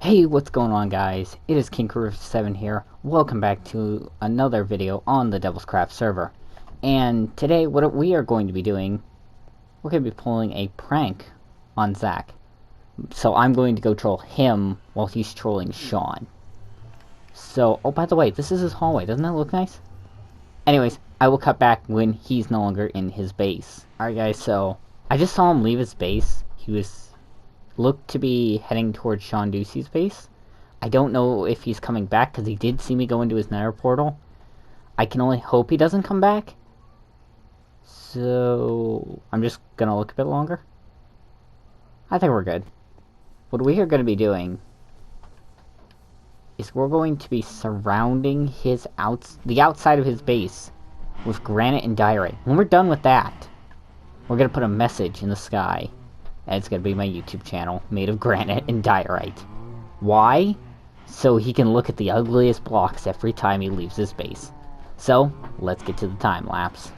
Hey, what's going on, guys? It is King7 here. Welcome back to another video on the Devil's Craft server. And today, what we are going to be doing, we're going to be pulling a prank on Zach. So I'm going to go troll him while he's trolling Sean. So, oh, by the way, this is his hallway. Doesn't that look nice? Anyways, I will cut back when he's no longer in his base. Alright, guys, so I just saw him leave his base. He looked to be heading towards Sean Ducey's base. I don't know if he's coming back, because he did see me go into his nether portal. I can only hope he doesn't come back. So I'm just gonna look a bit longer. I think we're good. What we are going to be doing is we're going to be surrounding the outside of his base with granite and diorite. When we're done with that, we're going to put a message in the sky. And it's going to be my YouTube channel, made of granite and diorite. Why? So he can look at the ugliest blocks every time he leaves his base. So, let's get to the time lapse.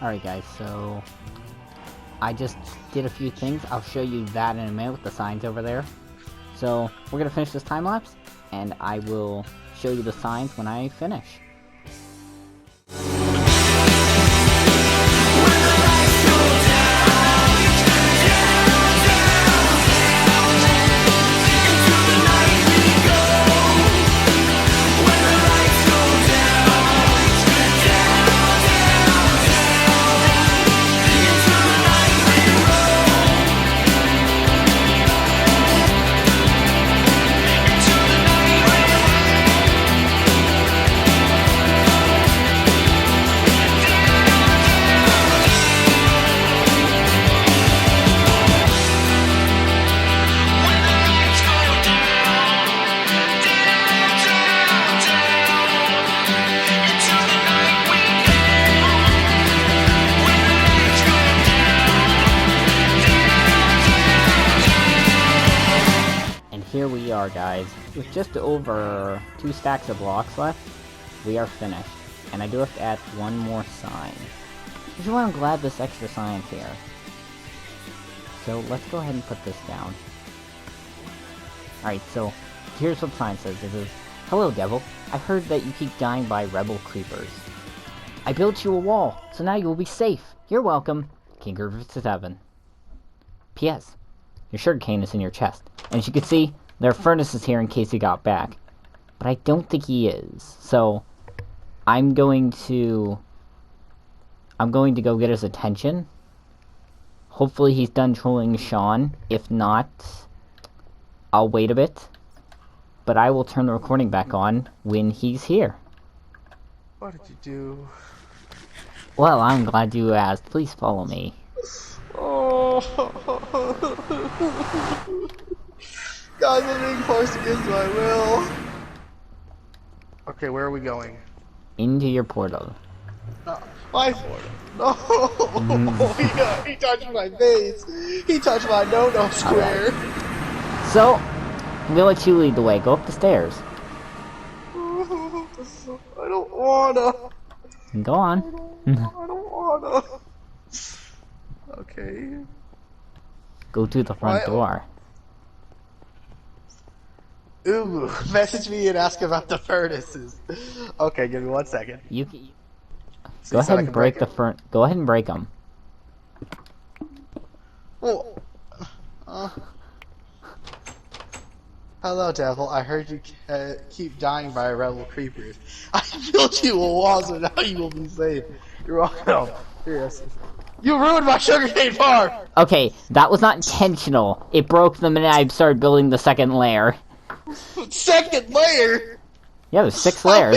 Alright guys, so I just did a few things. I'll show you that in a minute with the signs over there. So we're going to finish this time lapse, and I will show you the signs when I finish. Here we are, guys. With just over 2 stacks of blocks left, we are finished. And I do have to add one more sign. Which is why I'm glad this extra sign's here. So let's go ahead and put this down. Alright, so here's what the sign says. It says, "Hello, Devil. I heard that you keep dying by rebel creepers. I built you a wall, so now you will be safe. You're welcome, King7. P.S. Your sugarcane is in your chest. And as you can see, there are furnaces here in case he got back. But I don't think he is. So, I'm going to go get his attention. Hopefully he's done trolling Sean. If not, I'll wait a bit. But I will turn the recording back on when he's here. What did you do? Well, I'm glad you asked. Please follow me. Oh. Guys, I'm being forced against my will. Okay, where are we going? Into your portal. My portal. No! He touched my face! He touched my no-no square! So, I'm gonna let you lead the way. Go up the stairs. I don't wanna! Go on. I don't wanna! Okay. Go to the front Why? door. Ooh, message me and ask about the furnaces. Okay, give me 1 second. You So go you said ahead I and can break break the it? front. Go ahead and break them. Oh. Hello, devil. I heard you keep dying by rebel creepers. I built you a wall, so now you will be safe. You're welcome. Yes. You ruined my sugarcane farm! Okay, that was not intentional. It broke the minute I started building the second layer. Second layer? Yeah, there's 6 layers.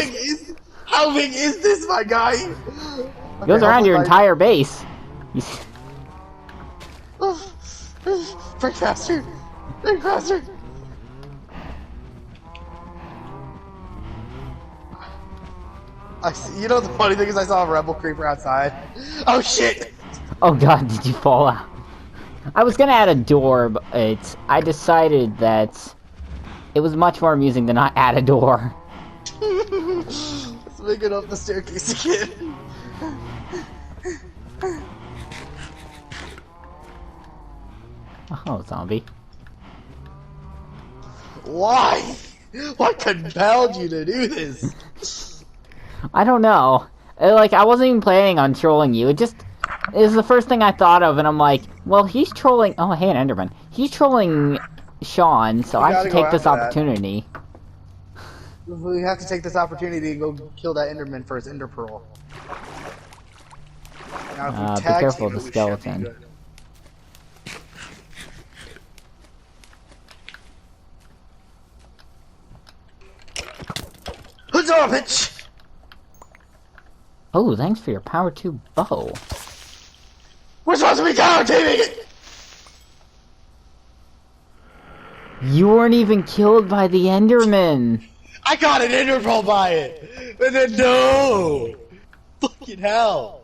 How big is this, my guy? It Okay, goes around hopefully your my... entire base. You see... Break faster! Break faster! I see, you know the funny thing is I saw a rebel creeper outside. Oh shit! Oh god, did you fall out? I was gonna add a door, but I decided that it was much more amusing to not add a door. Let's make it up the staircase again. Oh, zombie. Why? What compelled you to do this? I don't know. Like, I wasn't even planning on trolling you. It was the first thing I thought of, and I'm like, well, he's trolling... Oh, hey, an Enderman. He's trolling Sean, so I should take this opportunity. We have to take this opportunity and go kill that Enderman for his Ender Pearl. Now, if we Be tag careful team of the it, we should be skeleton. good. Huzzah, bitch! Oh, thanks for your power 2 bow. We're supposed to be tag teaming it! You weren't even killed by the Enderman! I got an Ender Pearl by it! And then no! Fucking hell!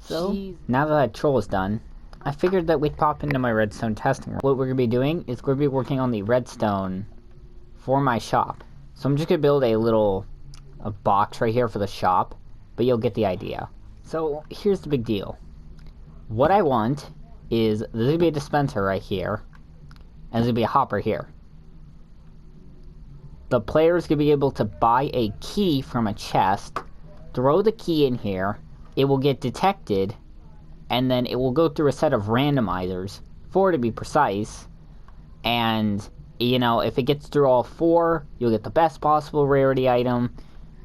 So, now that troll is done, I figured that we'd pop into my redstone testing room. What we're going to be doing is we're going to be working on the redstone for my shop. So I'm just going to build a box right here for the shop, but you'll get the idea. So here's the big deal. What I want is, there's going to be a dispenser right here, and there's going to be a hopper here. The player's going to be able to buy a key from a chest, throw the key in here, it will get detected, and then it will go through a set of randomizers, 4 to be precise, and, you know, if it gets through all 4, you'll get the best possible rarity item.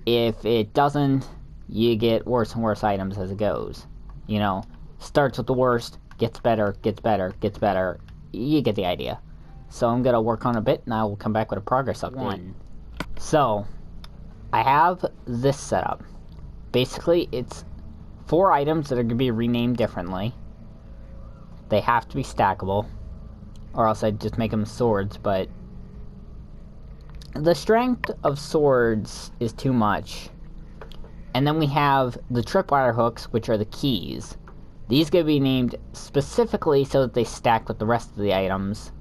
If it doesn't, you get worse and worse items as it goes. You know, starts with the worst, gets better, gets better, gets better. You get the idea. So I'm going to work on a bit, and I will come back with a progress update. So, I have this set up. Basically, it's 4 items that are going to be renamed differently. They have to be stackable, or else I'd just make them swords, but the strength of swords is too much. And then we have the tripwire hooks, which are the keys. These going to be named specifically so that they stack with the rest of the items.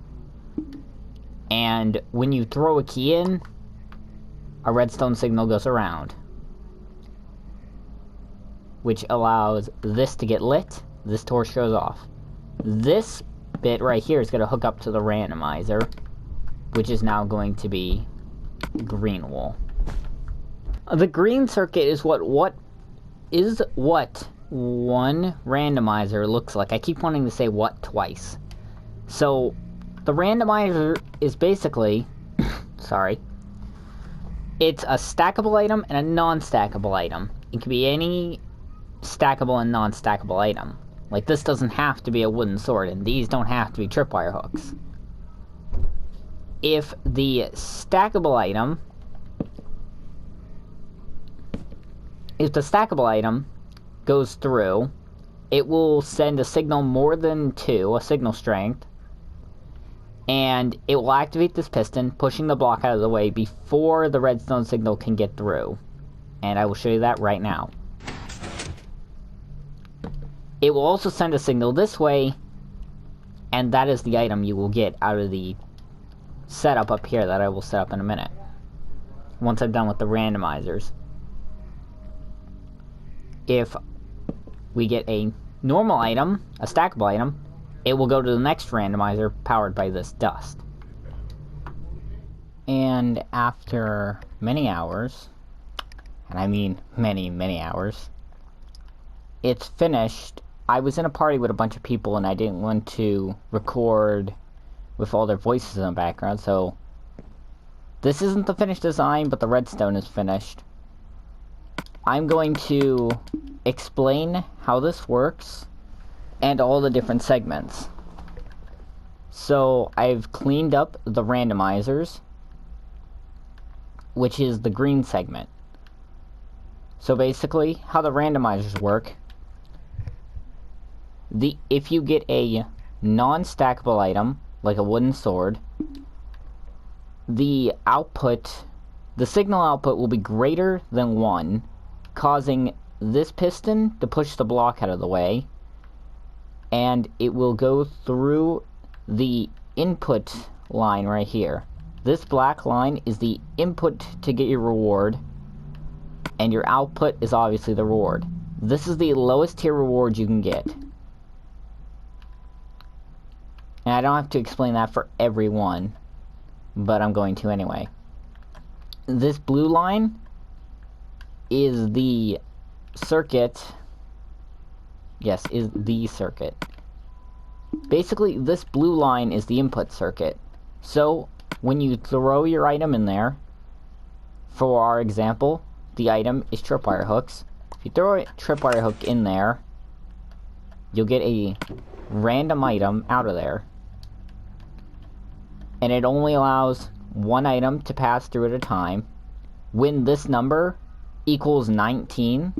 And when you throw a key in, a redstone signal goes around, which allows this to get lit, this torch goes off. This bit right here is going to hook up to the randomizer, which is now going to be green wool. The green circuit is what one randomizer looks like. I keep wanting to say what twice. So, the randomizer is basically, sorry, it's a stackable item and a non-stackable item. It can be any stackable and non-stackable item. Like, this doesn't have to be a wooden sword, and these don't have to be tripwire hooks. If the stackable item goes through, it will send a signal more than 2, a signal strength, and it will activate this piston, pushing the block out of the way before the redstone signal can get through. And I will show you that right now. It will also send a signal this way, and that is the item you will get out of the setup up here that I will set up in a minute. Once I'm done with the randomizers. If we get a normal item, a stackable item, it will go to the next randomizer powered by this dust. And after many hours, and I mean many, many hours, it's finished. I was in a party with a bunch of people and I didn't want to record with all their voices in the background, so this isn't the finished design, but the redstone is finished. I'm going to explain how this works and all the different segments. So I've cleaned up the randomizers, which is the green segment. So basically, how the randomizers work, if you get a non-stackable item, like a wooden sword, the signal output will be greater than 1, causing this piston to push the block out of the way, and it will go through the input line right here. This black line is the input to get your reward, and your output is obviously the reward. This is the lowest tier reward you can get. And I don't have to explain that for everyone, but I'm going to anyway. This blue line is the circuit. Yes, is the circuit. Basically, this blue line is the input circuit. So, when you throw your item in there, for our example, the item is tripwire hooks. If you throw a tripwire hook in there, you'll get a random item out of there. And it only allows one item to pass through at a time. When this number equals 19,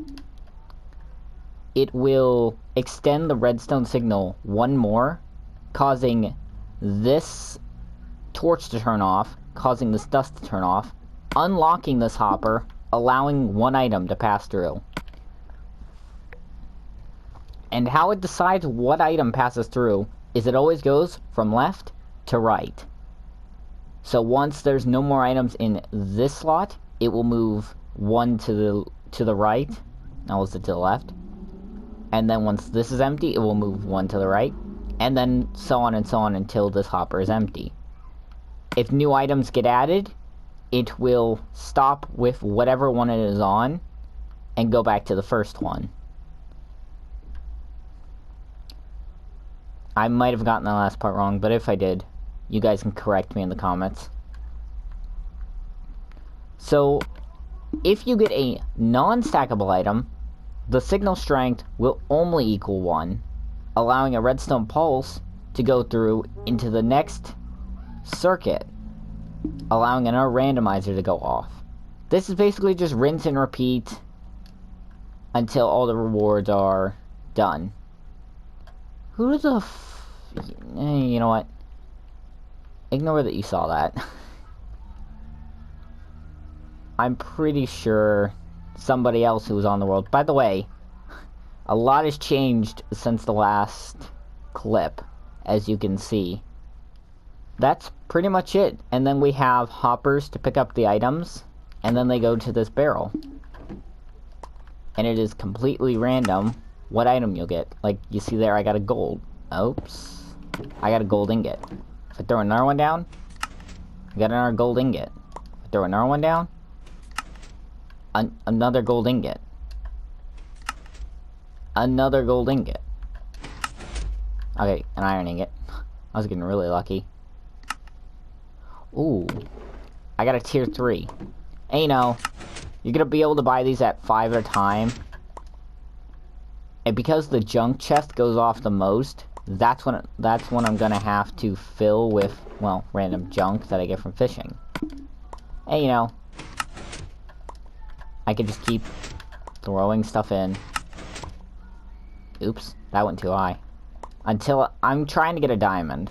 it will extend the redstone signal one more, causing this torch to turn off, causing this dust to turn off, unlocking this hopper, allowing one item to pass through. And how it decides what item passes through is it always goes from left to right. So once there's no more items in this slot, it will move one to the right. Now is it to the left? And then once this is empty, it will move one to the right. And then so on until this hopper is empty. If new items get added, it will stop with whatever one it is on and go back to the first one. I might have gotten the last part wrong, but if I did, you guys can correct me in the comments. So, if you get a non-stackable item, the signal strength will only equal 1, allowing a redstone pulse to go through into the next circuit, allowing another randomizer to go off. This is basically just rinse and repeat until all the rewards are done. Who the you know what? Ignore that you saw that. I'm pretty sure somebody else who was on the world. By the way, a lot has changed since the last clip, as you can see. That's pretty much it. And then we have hoppers to pick up the items, and then they go to this barrel. And it is completely random what item you'll get. Like, you see there, I got a gold. Oops. I got a gold ingot. If I throw another one down, I got another gold ingot. If I throw another one down, another gold ingot. Another gold ingot. Okay, an iron ingot. I was getting really lucky. Ooh. I got a tier 3. And you know, you're gonna be able to buy these at 5 at a time. And because the junk chest goes off the most, that's when I'm gonna have to fill with, well, random junk that I get from fishing. And you know, I could just keep throwing stuff in. Oops, that went too high. Until I'm trying to get a diamond.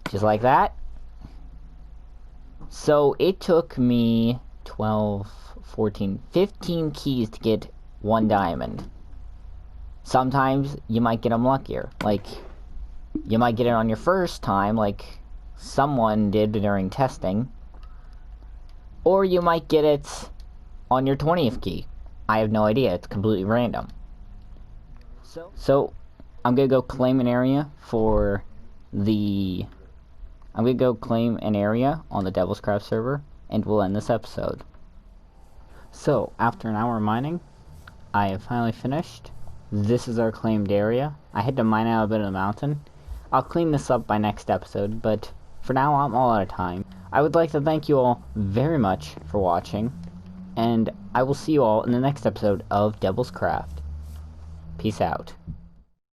Just like that. So it took me 12, 14, 15 keys to get one diamond. Sometimes you might get them luckier. Like, you might get it on your first time, like someone did during testing. Or you might get it on your 20th key. I have no idea. It's completely random. So, I'm gonna go claim an area for the... I'm gonna go claim an area on the Devil's Craft server, and we'll end this episode. So, after an hour of mining, I have finally finished. This is our claimed area. I had to mine out a bit of the mountain. I'll clean this up by next episode, but for now I'm all out of time. I would like to thank you all very much for watching, and I will see you all in the next episode of Devil's Craft. Peace out.